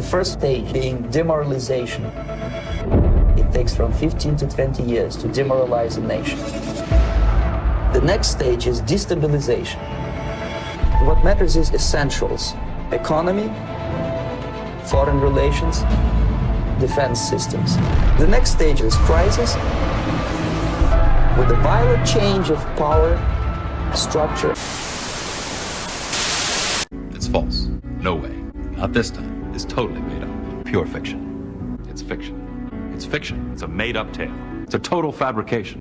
The first stage being demoralization. It takes from 15 to 20 years to demoralize a nation. The next stage is destabilization. What matters is essentials: economy, foreign relations, defense systems. The next stage is crisis, with a violent change of power structure. It's false. No way. Not this time. It's totally made up. Pure fiction. It's fiction. It's fiction. It's a made-up tale. It's a total fabrication.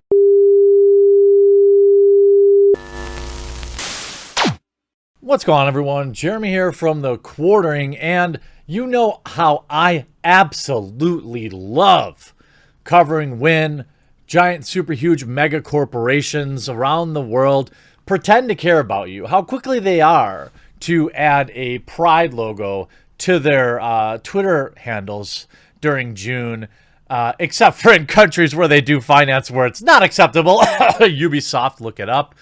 What's going on, everyone? Jeremy here from The Quartering, and you know how I absolutely love covering when giant, super huge mega corporations around the world pretend to care about you, how quickly they are to add a pride logo to their Twitter handles during June, except for in countries where they do finance where it's not acceptable. Ubisoft, look it up.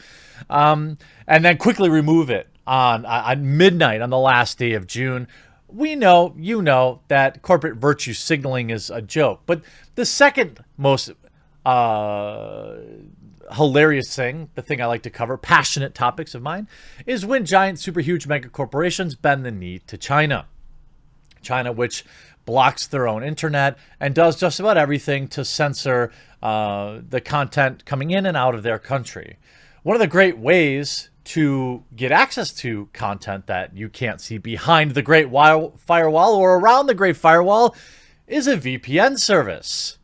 And then quickly remove it on midnight on the last day of June. We know, you know, that corporate virtue signaling is a joke. But the second most hilarious thing, the thing I like to cover, passionate topics of mine, is when giant, super huge mega corporations bend the knee to China. China, which blocks their own internet and does just about everything to censor the content coming in and out of their country. One of the great ways to get access to content that you can't see behind the Great Firewall or around the Great Firewall is a VPN service.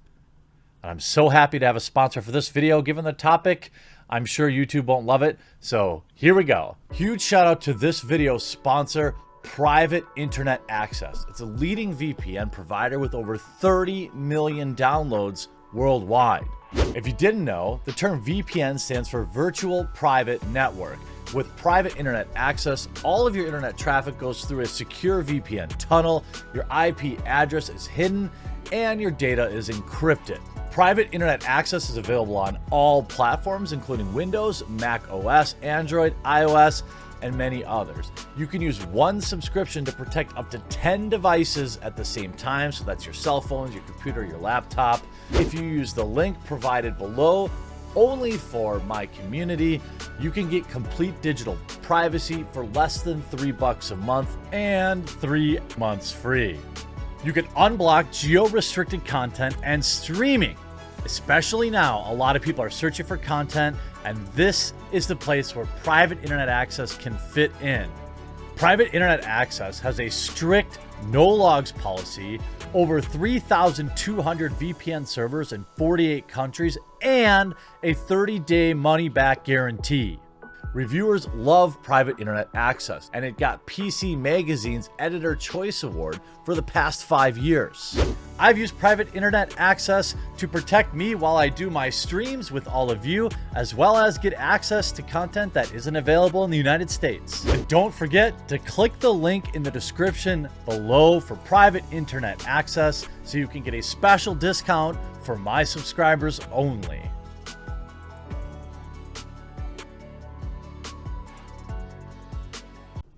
And I'm so happy to have a sponsor for this video, given the topic. I'm sure YouTube won't love it, so here we go. Huge shout out to this video sponsor, Private Internet Access. It's a leading VPN provider with over 30 million downloads worldwide. If you didn't know, the term VPN stands for Virtual Private Network. With Private Internet Access, all of your internet traffic goes through a secure VPN tunnel, your IP address is hidden, and your data is encrypted. Private Internet Access is available on all platforms, including Windows, Mac OS, Android, iOS, and many others. You can use one subscription to protect up to 10 devices at the same time, so that's your cell phones, your computer, your laptop. If you use the link provided below, only for my community, you can get complete digital privacy for less than $3 a month and 3 months free. You can unblock geo-restricted content and streaming. Especially now, a lot of people are searching for content, and this is the place where Private Internet Access can fit in. Private Internet Access has a strict no logs policy, over 3,200 VPN servers in 48 countries, and a 30-day money-back guarantee. Reviewers love Private Internet Access, and it got PC Magazine's Editor Choice Award for the past 5 years. I've used Private Internet Access to protect me while I do my streams with all of you, as well as get access to content that isn't available in the United States. And don't forget to click the link in the description below for Private Internet Access so you can get a special discount for my subscribers only.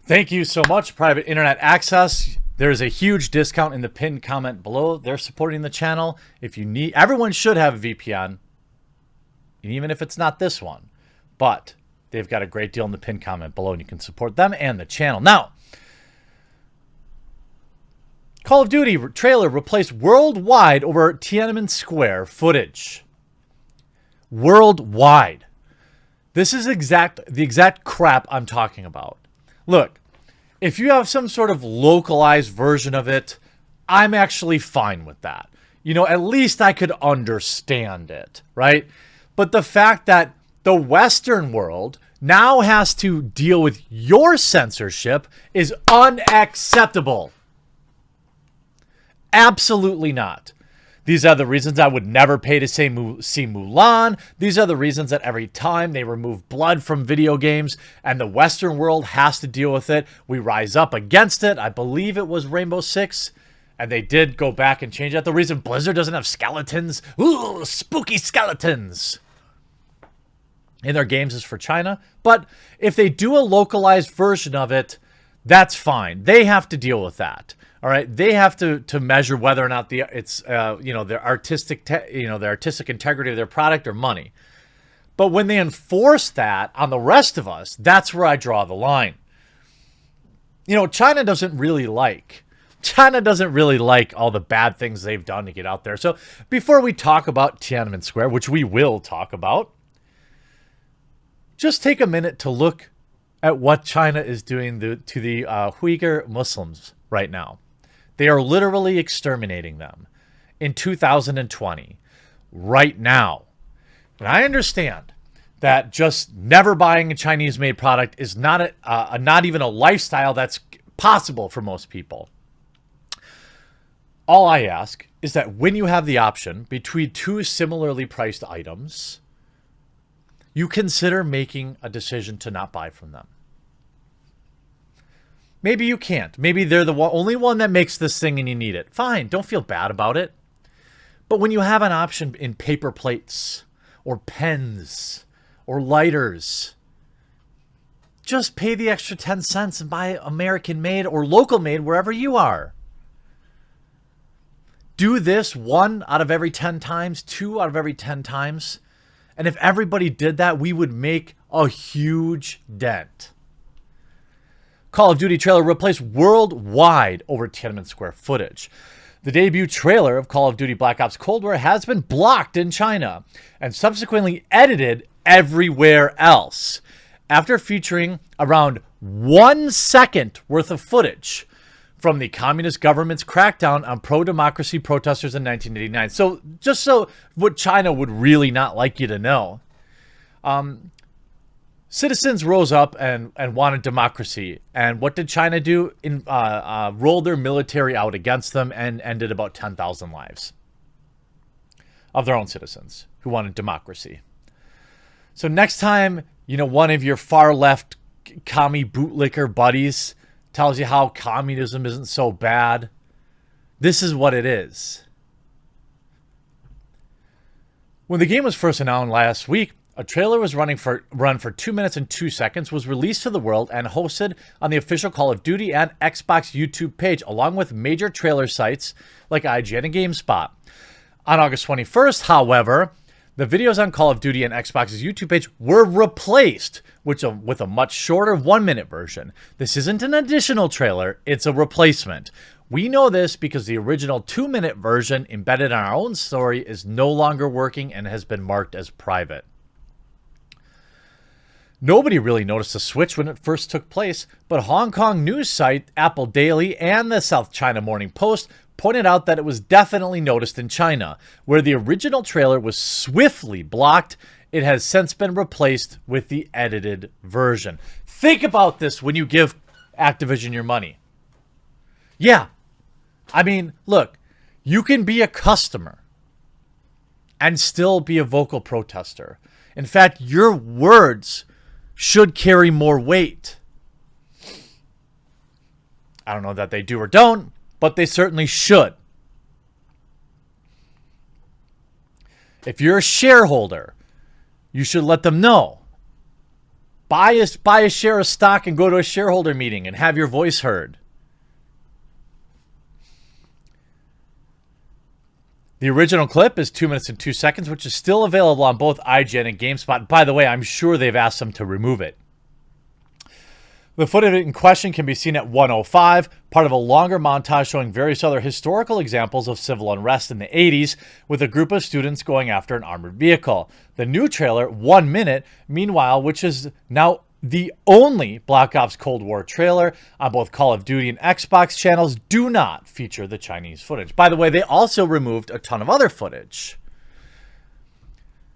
Thank you so much, Private Internet Access. There's a huge discount in the pinned comment below. They're supporting the channel. If you need, everyone should have a VPN, even if it's not this one. But they've got a great deal in the pinned comment below, and you can support them and the channel. Now, Call of Duty trailer replaced worldwide over Tiananmen Square footage. Worldwide. This is the exact crap I'm talking about. Look, if you have some sort of localized version of it, I'm actually fine with that. You know, at least I could understand it, right? But the fact that the Western world now has to deal with your censorship is unacceptable. Absolutely not. These are the reasons I would never pay to see Mulan. These are the reasons that every time they remove blood from video games and the Western world has to deal with it, we rise up against it. I believe it was Rainbow Six, and they did go back and change that. The reason Blizzard doesn't have skeletons, ooh, spooky skeletons, in their games is for China. But if they do a localized version of it, that's fine. They have to deal with that. All right, they have to measure whether or not it's their artistic their artistic integrity of their product or money. But when they enforce that on the rest of us, that's where I draw the line. China doesn't really like all the bad things they've done to get out there. So before we talk about Tiananmen Square, which we will talk about, just take a minute to look at what China is doing to the Uyghur Muslims right now. They are literally exterminating them in 2020, right now. And I understand that just never buying a Chinese-made product is not not even a lifestyle that's possible for most people. All I ask is that when you have the option between two similarly priced items, you consider making a decision to not buy from them. Maybe you can't. Maybe they're the only one that makes this thing and you need it. Fine, don't feel bad about it. But when you have an option in paper plates or pens or lighters, just pay the extra 10 cents and buy American made or local made wherever you are. Do this 1 out of every 10 times, 2 out of every 10 times. And if everybody did that, we would make a huge dent. Call of Duty trailer replaced worldwide over Tiananmen Square footage. The debut trailer of Call of Duty Black Ops Cold War has been blocked in China and subsequently edited everywhere else after featuring around 1 second worth of footage from the communist government's crackdown on pro-democracy protesters in 1989. So just so what China would really not like you to know, citizens rose up and wanted democracy. And what did China do? Roll their military out against them and ended about 10,000 lives of their own citizens who wanted democracy. So next time, one of your far left commie bootlicker buddies tells you how communism isn't so bad, this is what it is. When the game was first announced last week, a trailer was run for 2 minutes and 2 seconds, was released to the world and hosted on the official Call of Duty and Xbox YouTube page, along with major trailer sites like IGN and GameSpot. On August 21st, however, the videos on Call of Duty and Xbox's YouTube page were replaced with a much shorter 1-minute version. This isn't an additional trailer, it's a replacement. We know this because the original 2-minute version embedded in our own story is no longer working and has been marked as private. Nobody really noticed the switch when it first took place, but Hong Kong news site Apple Daily and the South China Morning Post pointed out that it was definitely noticed in China, where the original trailer was swiftly blocked. It has since been replaced with the edited version. Think about this when you give Activision your money. Yeah, I mean, look, you can be a customer and still be a vocal protester. In fact, your words should carry more weight. I don't know that they do or don't, but they certainly should. If you're a shareholder, you should let them know. Buy a share of stock and go to a shareholder meeting and have your voice heard. The original clip is 2 minutes and 2 seconds, which is still available on both IGN and GameSpot. By the way, I'm sure they've asked them to remove it. The footage in question can be seen at 1:05, part of a longer montage showing various other historical examples of civil unrest in the 80s, with a group of students going after an armored vehicle. The new trailer, 1 minute, meanwhile, which is now the only Black Ops Cold War trailer on both Call of Duty and Xbox channels, do not feature the Chinese footage. By the way, they also removed a ton of other footage.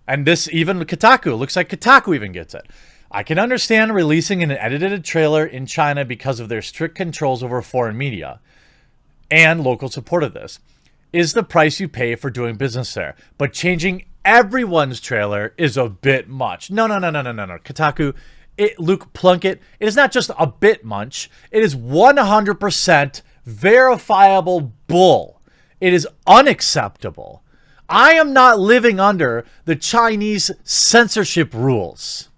And this even Kotaku, looks like Kotaku even gets it. I can understand releasing an edited trailer in China because of their strict controls over foreign media and local support of this is the price you pay for doing business there. But changing everyone's trailer is a bit much. No. Kotaku, Luke Plunkett, it is not just a bit much. It is 100% verifiable bull. It is unacceptable. I am not living under the Chinese censorship rules.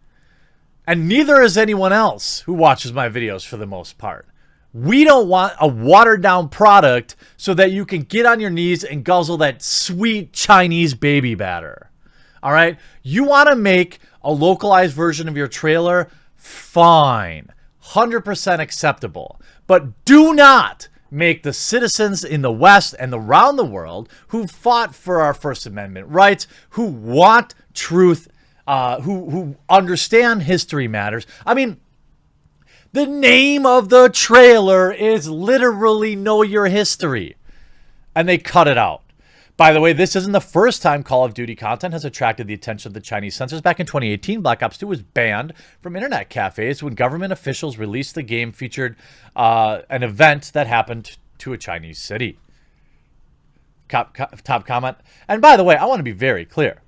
And neither is anyone else who watches my videos for the most part. We don't want a watered down product so that you can get on your knees and guzzle that sweet Chinese baby batter. All right? You want to make a localized version of your trailer? Fine. 100% acceptable. But do not make the citizens in the West and around the world who fought for our First Amendment rights, who want truth, who understand history matters. I mean, the name of the trailer is literally Know Your History. And they cut it out. By the way, this isn't the first time Call of Duty content has attracted the attention of the Chinese censors. Back in 2018, Black Ops 2 was banned from internet cafes when government officials released the game featured an event that happened to a Chinese city. Top comment. And by the way, I want to be very clear.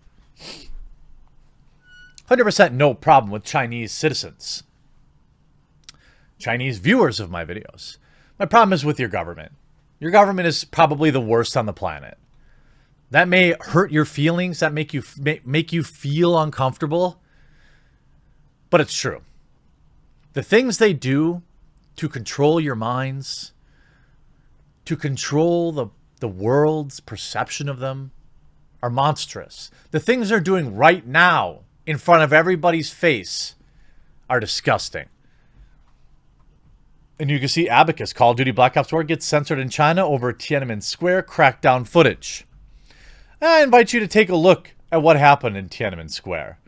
100% no problem with Chinese citizens. Chinese viewers of my videos. My problem is with your government. Your government is probably the worst on the planet. That may hurt your feelings, that make you feel uncomfortable, but it's true. The things they do to control your minds, to control the world's perception of them, are monstrous. The things they're doing right now in front of everybody's face are disgusting. And you can see Abacus, Call of Duty Black Ops 4 gets censored in China over Tiananmen Square crackdown footage. I invite you to take a look at what happened in Tiananmen Square,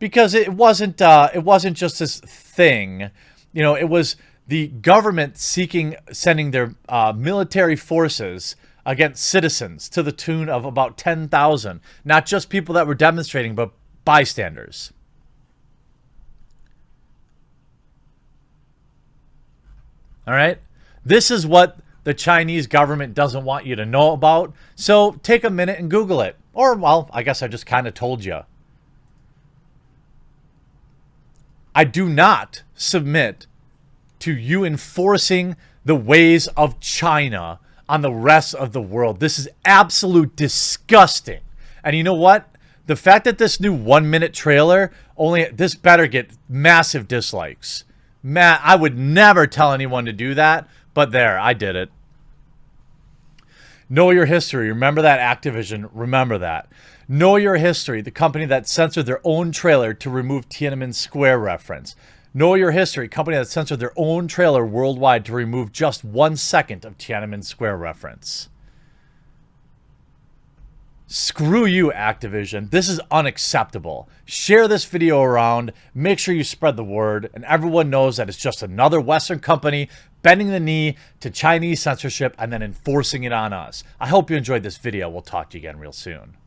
because it wasn't just this thing, you know. It was the government sending their military forces against citizens to the tune of about 10,000, not just people that were demonstrating, but bystanders. All right, this is what the Chinese government doesn't want you to know about. So take a minute and Google it. Or, well, I guess I just kind of told you. I do not submit to you enforcing the ways of China on the rest of the world. This is absolute disgusting. And you know what? The fact that this new 1-minute trailer, this better get massive dislikes. Matt, I would never tell anyone to do that. But there, I did it. Know Your History. Remember that, Activision. Remember that. Know Your History, the company that censored their own trailer to remove Tiananmen Square reference. Know Your History, company that censored their own trailer worldwide to remove just 1 second of Tiananmen Square reference. Screw you, Activision. This is unacceptable. Share this video around. Make sure you spread the word. And everyone knows that it's just another Western company bending the knee to Chinese censorship and then enforcing it on us. I hope you enjoyed this video. We'll talk to you again real soon.